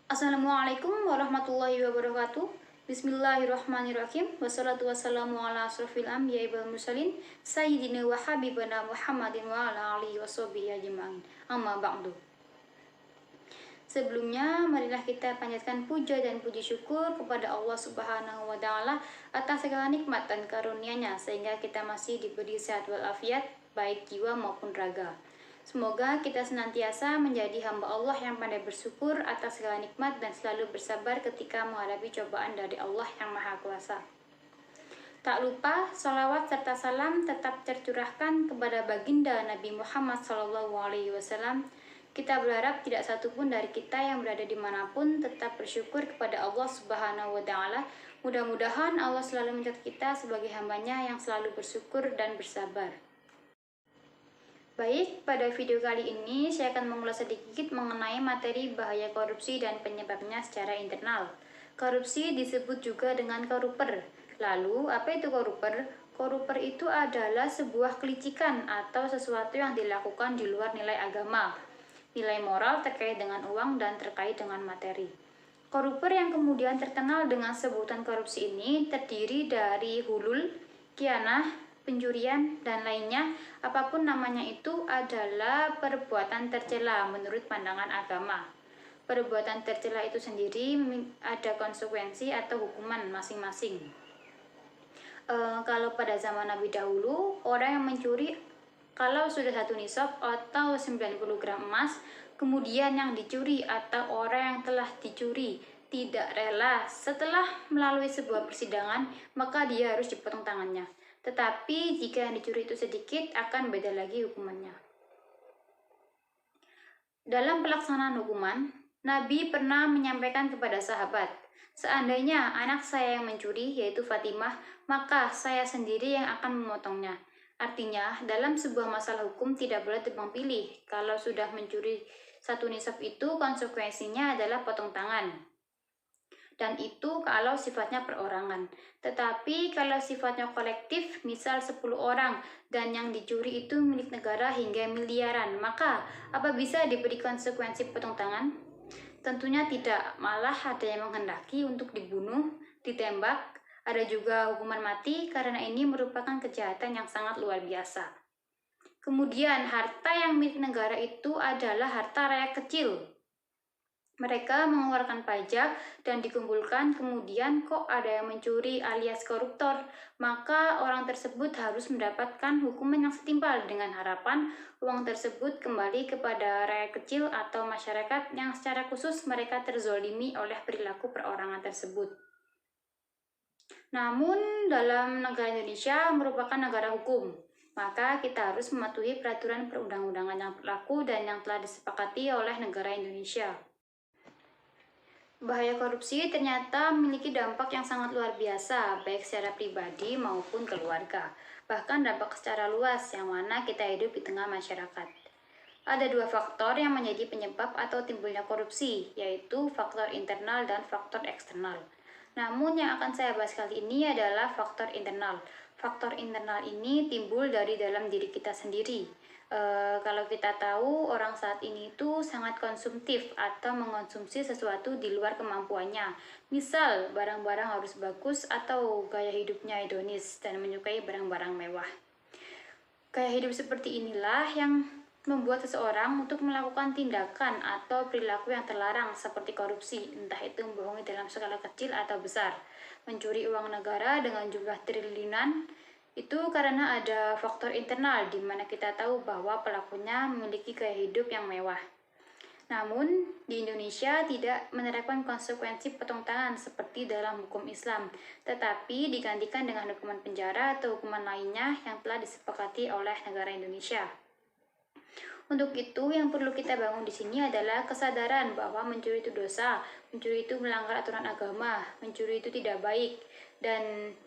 Assalamualaikum warahmatullahi wabarakatuh. Bismillahirrahmanirrahim. Wassalatu wassalamu ala asrofil anbiya'i wal mursalin sayyidina wa habibana Muhammadin wa ala alihi washabihi ajma'in. Amma ba'du. Sebelumnya, marilah kita panjatkan puja dan puji syukur kepada Allah Subhanahu wa taala atas segala nikmat dan karunia-Nya sehingga kita masih diberi sehat walafiat baik jiwa maupun raga. Semoga kita senantiasa menjadi hamba Allah yang pandai bersyukur atas segala nikmat dan selalu bersabar ketika menghadapi cobaan dari Allah yang Maha Kuasa. Tak lupa, salawat serta salam tetap tercurahkan kepada baginda Nabi Muhammad SAW. Kita berharap tidak satupun dari kita yang berada dimanapun tetap bersyukur kepada Allah Subhanahu wa taala. Mudah-mudahan Allah selalu mencatat kita sebagai hambanya yang selalu bersyukur dan bersabar. Baik, pada video kali ini saya akan mengulas sedikit mengenai materi bahaya korupsi dan penyebabnya secara internal. Korupsi disebut juga dengan koruper. Lalu, apa itu koruper? Koruper itu adalah sebuah kelicikan atau sesuatu yang dilakukan di luar nilai agama, nilai moral terkait dengan uang dan terkait dengan materi. Koruper yang kemudian terkenal dengan sebutan korupsi ini terdiri dari hulul, khianah, pencurian, dan lainnya. Apapun namanya itu adalah perbuatan tercela menurut pandangan agama. Perbuatan tercela itu sendiri ada konsekuensi atau hukuman masing-masing. Kalau pada zaman Nabi dahulu, orang yang mencuri kalau sudah 1 nisab atau 90 gram emas, kemudian yang dicuri atau orang yang telah dicuri tidak rela setelah melalui sebuah persidangan, maka dia harus dipotong tangannya. Tetapi jika yang dicuri itu sedikit, akan beda lagi hukumannya. Dalam pelaksanaan hukuman, Nabi pernah menyampaikan kepada sahabat, seandainya anak saya yang mencuri, yaitu Fatimah, maka saya sendiri yang akan memotongnya. Artinya, dalam sebuah masalah hukum tidak boleh tebang pilih. Kalau sudah mencuri 1 nisab itu, konsekuensinya adalah potong tangan. Dan itu kalau sifatnya perorangan. Tetapi kalau sifatnya kolektif, misal 10 orang, dan yang dicuri itu milik negara hingga miliaran, maka apa bisa diberi konsekuensi potong tangan? Tentunya tidak, malah ada yang menghendaki untuk dibunuh, ditembak, ada juga hukuman mati karena ini merupakan kejahatan yang sangat luar biasa. Kemudian harta yang milik negara itu adalah harta rakyat kecil. Mereka mengeluarkan pajak dan dikumpulkan, kemudian kok ada yang mencuri alias koruptor, maka orang tersebut harus mendapatkan hukuman yang setimpal dengan harapan uang tersebut kembali kepada rakyat kecil atau masyarakat yang secara khusus mereka terzolimi oleh perilaku perorangan tersebut. Namun dalam negara Indonesia merupakan negara hukum, maka kita harus mematuhi peraturan perundang-undangan yang berlaku dan yang telah disepakati oleh negara Indonesia. Bahaya korupsi ternyata memiliki dampak yang sangat luar biasa, baik secara pribadi maupun keluarga. Bahkan dampak secara luas, yang mana kita hidup di tengah masyarakat. Ada 2 faktor yang menjadi penyebab atau timbulnya korupsi, yaitu faktor internal dan faktor eksternal. Namun yang akan saya bahas kali ini adalah faktor internal. Faktor internal ini timbul dari dalam diri kita sendiri. Kalau kita tahu orang saat ini itu sangat konsumtif atau mengonsumsi sesuatu di luar kemampuannya. Misal barang-barang harus bagus atau gaya hidupnya hedonis dan menyukai barang-barang mewah. Gaya hidup seperti inilah yang membuat seseorang untuk melakukan tindakan atau perilaku yang terlarang seperti korupsi, entah itu membohongi dalam skala kecil atau besar, mencuri uang negara dengan jumlah triliunan. Itu karena ada faktor internal di mana kita tahu bahwa pelakunya memiliki gaya hidup yang mewah. Namun, di Indonesia tidak menerapkan konsekuensi potong tangan seperti dalam hukum Islam, tetapi digantikan dengan hukuman penjara atau hukuman lainnya yang telah disepakati oleh negara Indonesia. Untuk itu, yang perlu kita bangun di sini adalah kesadaran bahwa mencuri itu dosa, mencuri itu melanggar aturan agama, mencuri itu tidak baik, dan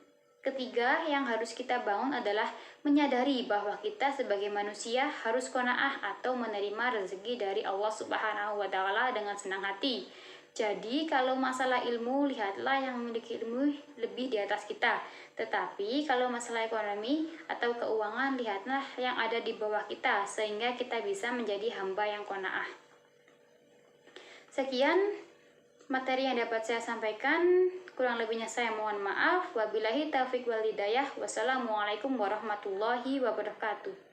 ketiga yang harus kita bangun adalah menyadari bahwa kita sebagai manusia harus qanaah atau menerima rezeki dari Allah Subhanahu wa taala dengan senang hati. Jadi kalau masalah ilmu, lihatlah yang memiliki ilmu lebih di atas kita. Tetapi kalau masalah ekonomi atau keuangan, lihatlah yang ada di bawah kita sehingga kita bisa menjadi hamba yang qanaah. Sekian materi yang dapat saya sampaikan. Kurang lebihnya saya mohon maaf. Wabillahi taufiq wal hidayah. Wassalamualaikum warahmatullahi wabarakatuh.